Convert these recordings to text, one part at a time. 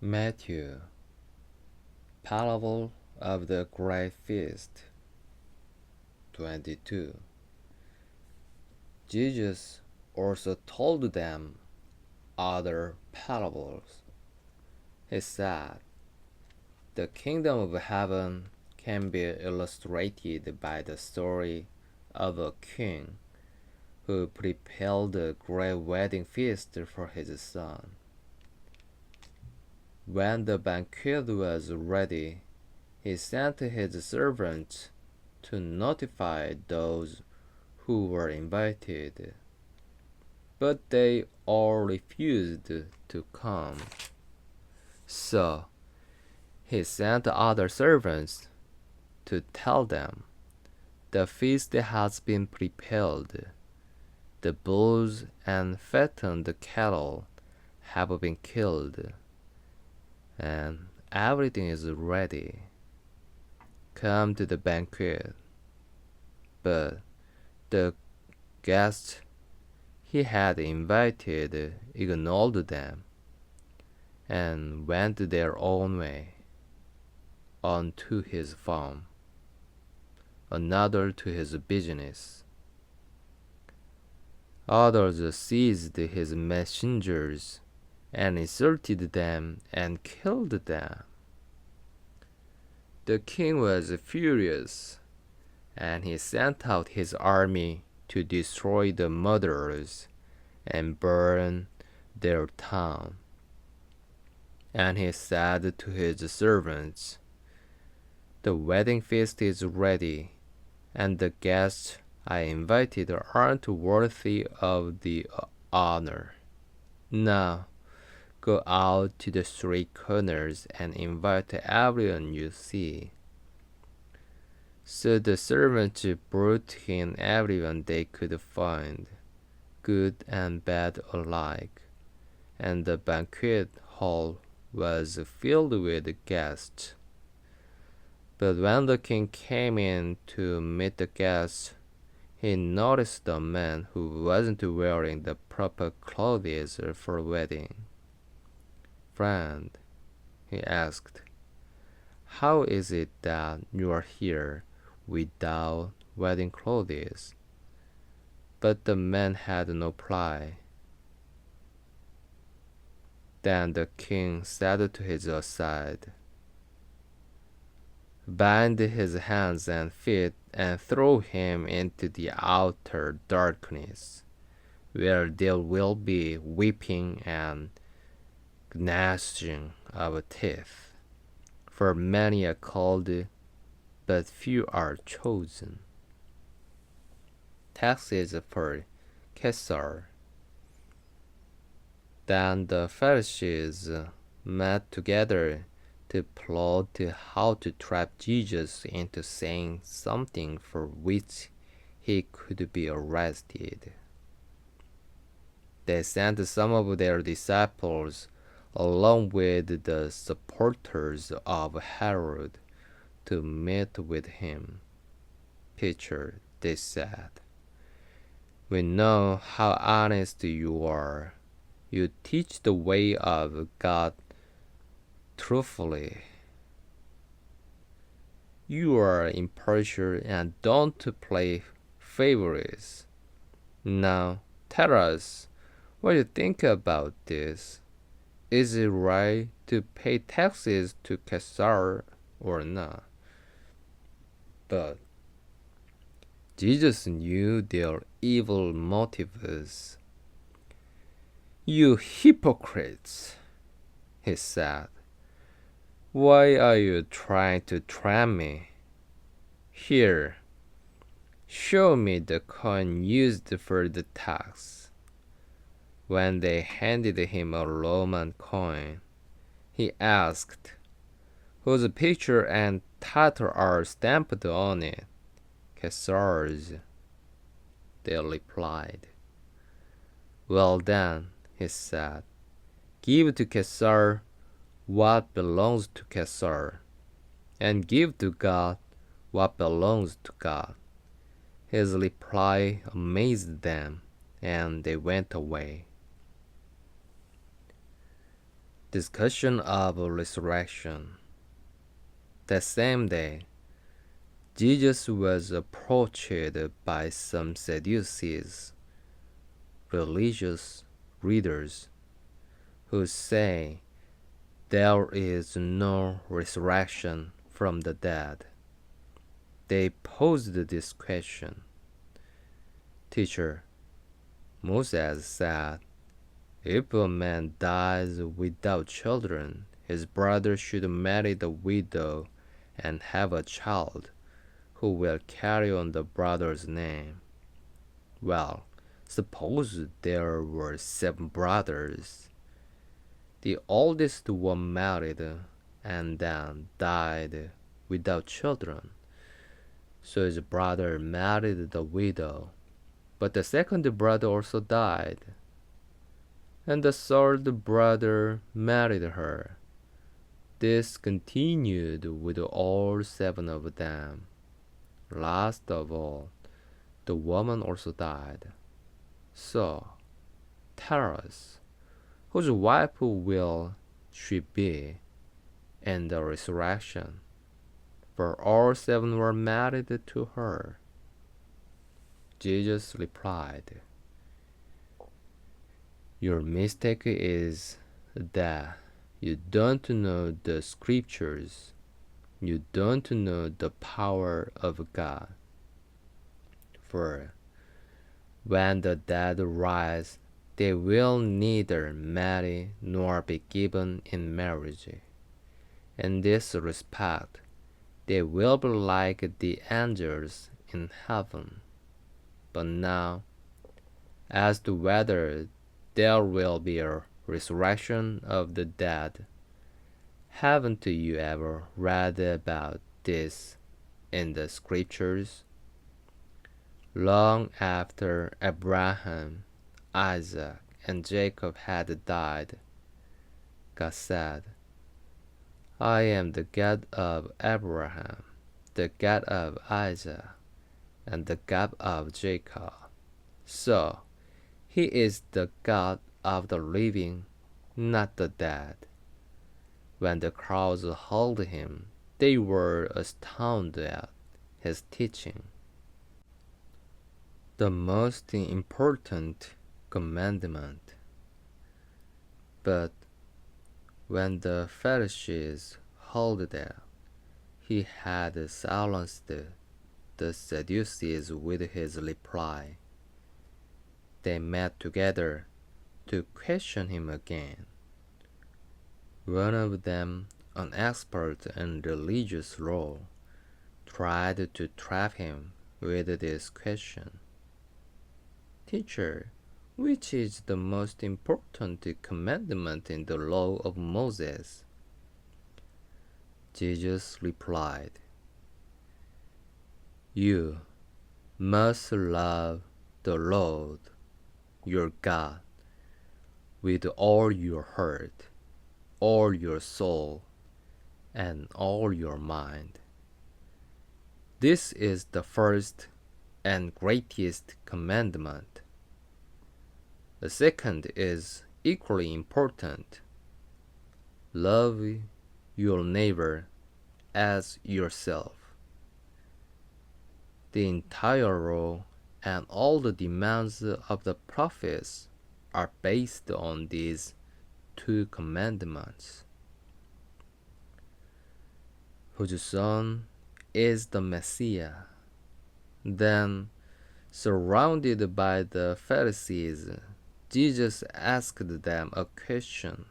Matthew, Parable of the Great Feast. 22. Jesus also told them other parables. He said, "The kingdom of heaven can be illustrated by the story of a king who prepared a great wedding feast for his son. When the banquet was ready, he sent his servants to notify those who were invited, but they all refused to come. So he sent other servants to tell them, 'The feast has been prepared. The bulls and fattened cattle have been killed, and everything is ready. Come to the banquet.' But the guests he had invited ignored them and went their own way, one to his farm, another to his business. Others seized his messengers and insulted them and killed them. The king was furious, and he sent out his army to destroy the murderers and burn their town. And he said to his servants, 'The wedding feast is ready, and the guests I invited aren't worthy of the honor. Now go out to the street corners and invite everyone you see.' So the servants brought in everyone they could find, good and bad alike, and the banquet hall was filled with guests. But when the king came in to meet the guests, he noticed a man who wasn't wearing the proper clothes for a wedding. 'Friend,' he asked, 'how is it that you are here without wedding clothes?' But the man had no reply. Then the king said to his aside, 'Bind his hands and feet and throw him into the outer darkness, where there will be weeping and gnashing of teeth. For many are called, but few are chosen.'" Text is for Caesar. Then the Pharisees met together to plot how to trap Jesus into saying something for which he could be arrested. They sent some of their disciples along with the supporters of Herod to meet with him. "Teacher," they said, "we know how honest you are. You teach the way of God truthfully. You are impartial and don't play favorites. Now tell us what you think about this. Is it right to pay taxes to Caesar or not?" But Jesus knew their evil motives. "You hypocrites," he said, "why are you trying to trap me? Here, show me the coin used for the tax." When they handed him a Roman coin, he asked, "Whose picture and title are stamped on it?" "Caesar's," they replied. "Well then," he said, "give to Caesar what belongs to Caesar, and give to God what belongs to God." His reply amazed them, and they went away. Discussion of resurrection. That same day, Jesus was approached by some Sadducees, religious readers, who say there is no resurrection from the dead. They posed this question: Teacher, Moses said, if a man dies without children, his brother should marry the widow and have a child who will carry on the brother's name. Well, suppose there were 7 brothers. The oldest one married and then died without children. So his brother married the widow, but the second brother also died. And the third brother married her. This continued with all 7 of them. Last of all, the woman also died. So, tell us, whose wife will she be in the resurrection? For all 7 were married to her. Jesus replied, your mistake is that you don't know the scriptures. You don't know the power of God. For when the dead rise, they will neither marry nor be given in marriage. In this respect, they will be like the angels in heaven. But now, as to whether there will be a resurrection of the dead, haven't you ever read about this in the scriptures? Long after Abraham, Isaac, and Jacob had died, God said, I am the God of Abraham, the God of Isaac, and the God of Jacob. So, He is the God of the living, not the dead. When the crowds heard him, they were astounded at his teaching. The most important commandment. But when the Pharisees heard that he had silenced the Sadducees with his reply, they met together to question him again. One of them, an expert in religious law, tried to trap him with this question. Teacher, which is the most important commandment in the law of Moses? Jesus replied, you must love the Lord your God with all your heart, all your soul, and all your mind. This is the first and greatest commandment. The second is equally important. Love your neighbor as yourself. The entire law and all the demands of the prophets are based on these 2 commandments. Whose son is the Messiah? Then, surrounded by the Pharisees, Jesus asked them a question.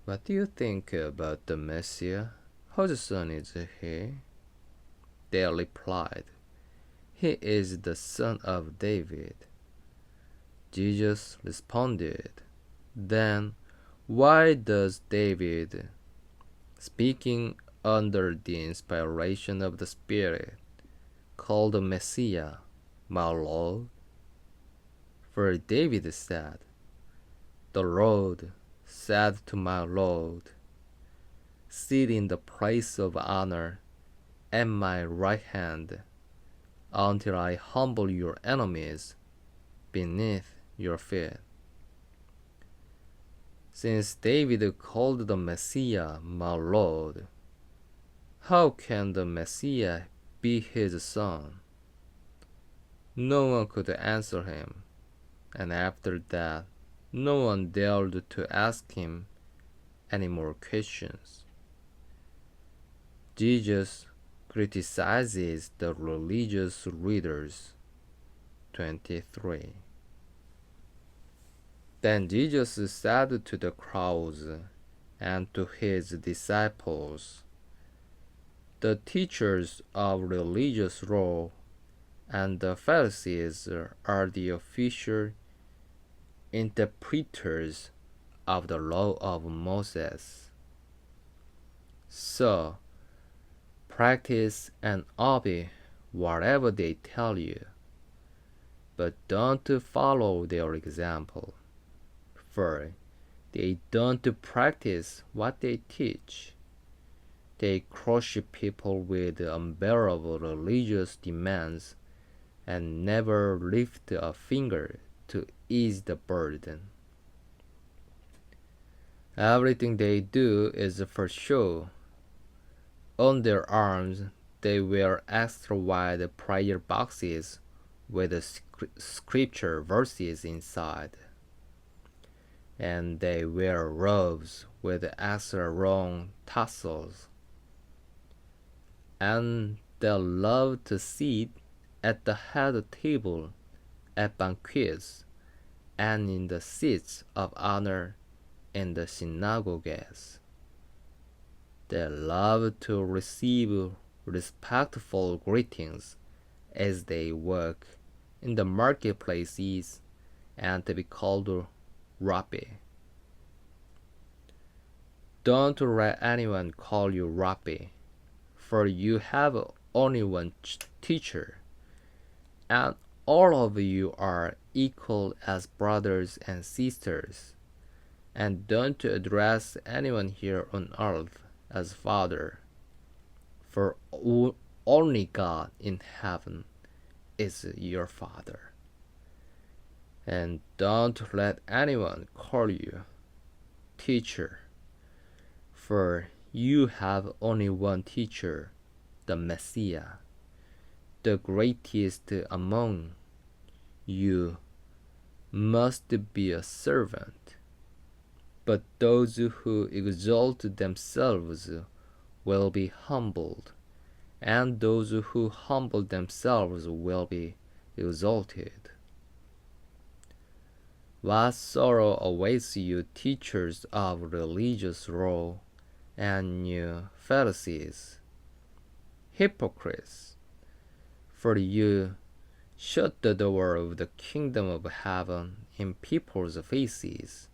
What do you think about the Messiah? Whose son is he? They replied, he is the son of David. Jesus responded, then why does David, speaking under the inspiration of the Spirit, call the Messiah my Lord? For David said, the Lord said to my Lord, sit in the place of honor at my right hand until I humble your enemies beneath your feet. Since David called the Messiah my Lord, how can the Messiah be his son? No one could answer him, and after that, no one dared to ask him any more questions. Jesus criticizes the religious leaders. 23. Then Jesus said to the crowds and to his disciples, the teachers of religious law and the Pharisees are the official interpreters of the law of Moses. So, practice and obey whatever they tell you, but don't follow their example, for they don't practice what they teach. They crush people with unbearable religious demands and never lift a finger to ease the burden. Everything they do is for show. On their arms, they wear extra wide prayer boxes with scripture verses inside, and they wear robes with extra long tassels, and they love to sit at the head table at banquets and in the seats of honor in the synagogues. They love to receive respectful greetings as they walk in the marketplaces and to be called Rabbi. Don't let anyone call you Rabbi, for you have only one teacher, and all of you are equal as brothers and sisters. And don't address anyone here on earth as Father, for only God in heaven is your Father. And don't let anyone call you teacher, for you have only one teacher, the Messiah. The greatest among you must be a servant, but those who exalt themselves will be humbled, and those who humble themselves will be exalted. What sorrow awaits you, teachers of religious law and you Pharisees, hypocrites! For you shut the door of the kingdom of heaven in people's faces.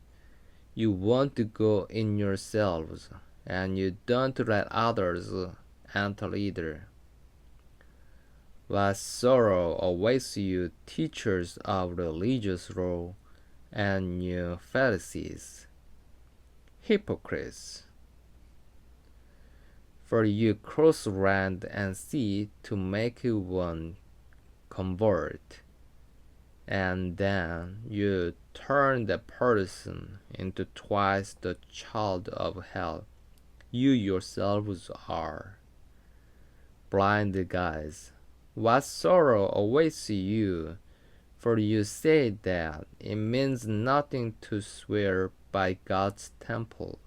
You want to go in yourselves, and you don't let others enter either. What sorrow awaits you, teachers of religious law and you Pharisees, hypocrites! For you cross land and sea to make one convert, and then you turn the person into twice the child of hell you yourselves are. Blind guys, what sorrow awaits you, for you say that it means nothing to swear by God's temple,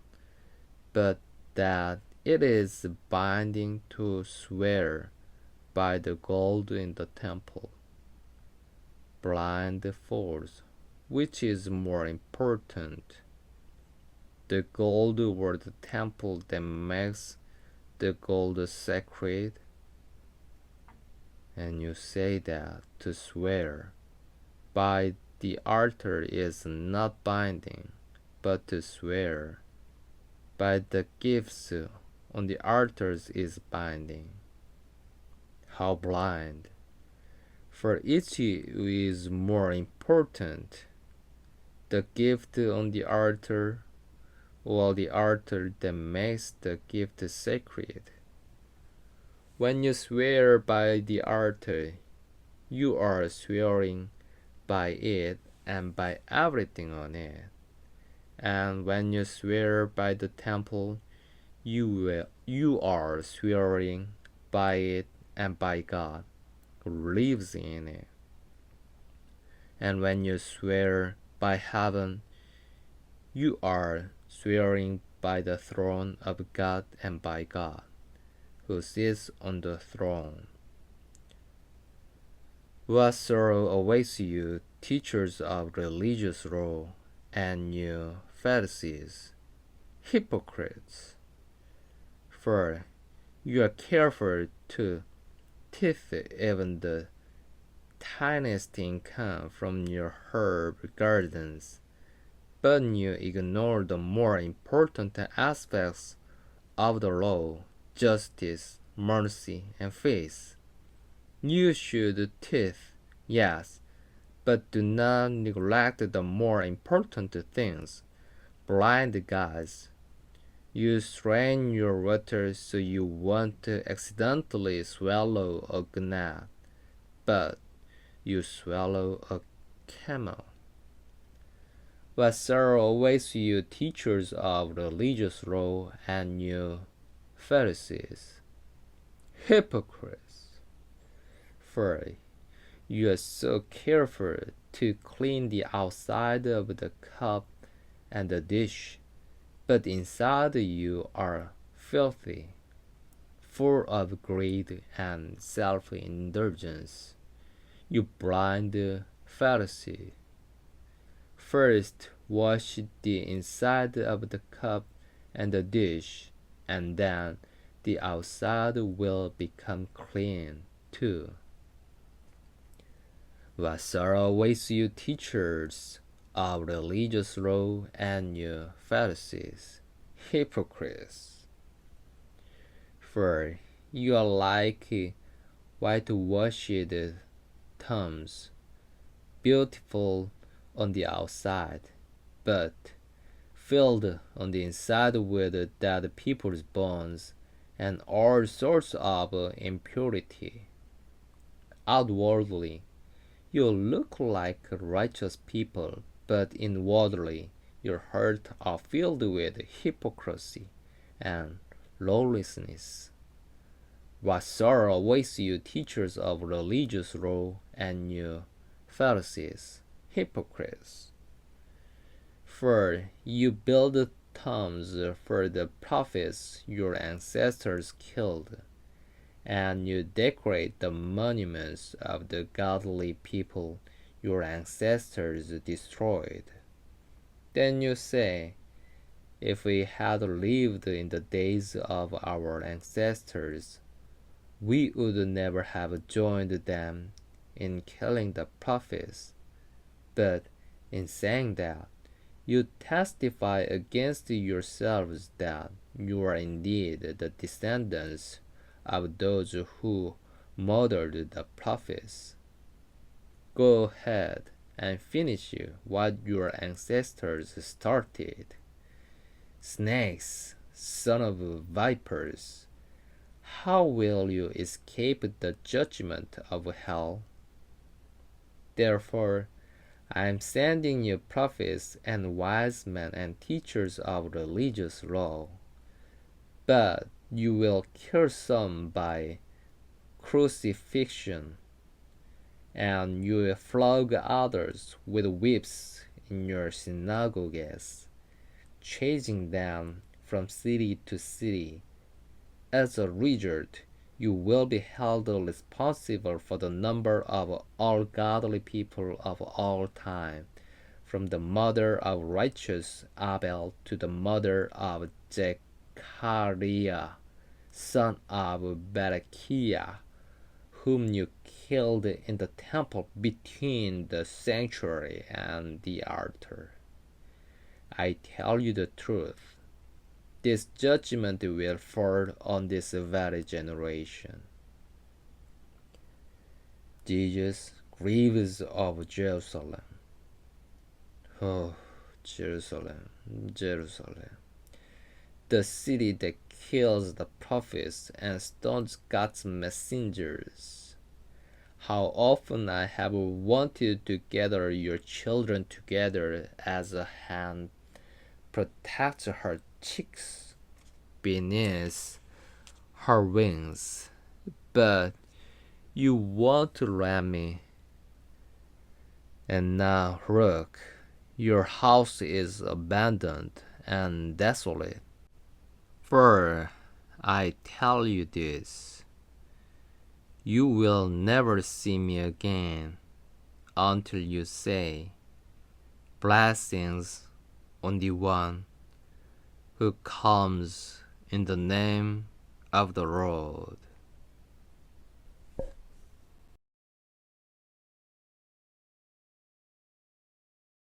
but that it is binding to swear by the gold in the temple. Blind fools, which is more important, the gold or the temple that makes the gold sacred? And you say that to swear by the altar is not binding, but to swear by the gifts on the altars is binding. How blind! For each is more important, the gift on the altar or the altar that makes the gift sacred. When you swear by the altar, you are swearing by it and by everything on it. And when you swear by the temple, you are swearing by it and by God who lives in it. And when you swear by heaven, you are swearing by the throne of God and by God who sits on the throne. What sorrow awaits you, teachers of religious law, and you Pharisees, hypocrites! For you are careful to tithe even the tiniest income from your herb gardens, but you ignore the more important aspects of the law: justice, mercy, and faith. You should tithe, yes, but do not neglect the more important things. Blind guides, you strain your water so you won't accidentally swallow a gnat, but you swallow a camel. What sorrow awaits you, teachers of religious law, and you Pharisees, hypocrites! For you are so careful to clean the outside of the cup and the dish, but inside you are filthy, full of greed and self-indulgence. You blind Pharisee! First wash the inside of the cup and the dish, and then the outside will become clean too. What sorrow awaits you, teachers of religious law, and you Pharisees, hypocrites! For you are like whitewashed tombs, beautiful on the outside, but filled on the inside with dead people's bones and all sorts of impurity. Outwardly, you look like righteous people, but inwardly your hearts are filled with hypocrisy and lawlessness. What sorrow awaits you, teachers of religious law, and you Pharisees, hypocrites! For you build tombs for the prophets your ancestors killed, and you decorate the monuments of the godly people your ancestors destroyed. Then you say, if we had lived in the days of our ancestors, we would never have joined them in killing the prophets. But in saying that, you testify against yourselves that you are indeed the descendants of those who murdered the prophets. Go ahead and finish what your ancestors started. Snakes, son of vipers, how will you escape the judgment of hell? Therefore, I am sending you prophets and wise men and teachers of religious law, but you will kill some by crucifixion, and you will flog others with whips in your synagogues, chasing them from city to city. As a result, you will be held responsible for the number of all godly people of all time, from the mother of righteous Abel to the mother of Zechariah, son of Berechiah, whom you killed in the temple between the sanctuary and the altar. I tell you the truth, this judgment will fall on this very generation. Jesus grieves of Jerusalem. Oh, Jerusalem, Jerusalem, the city that kills the prophets and stones God's messengers. How often I have wanted to gather your children together as a hen protect her cheeks beneath her wings, but you won't let me. And now look, your house is abandoned and desolate. For I tell you this, you will never see me again until you say, blessings on the one who comes in the name of the Lord.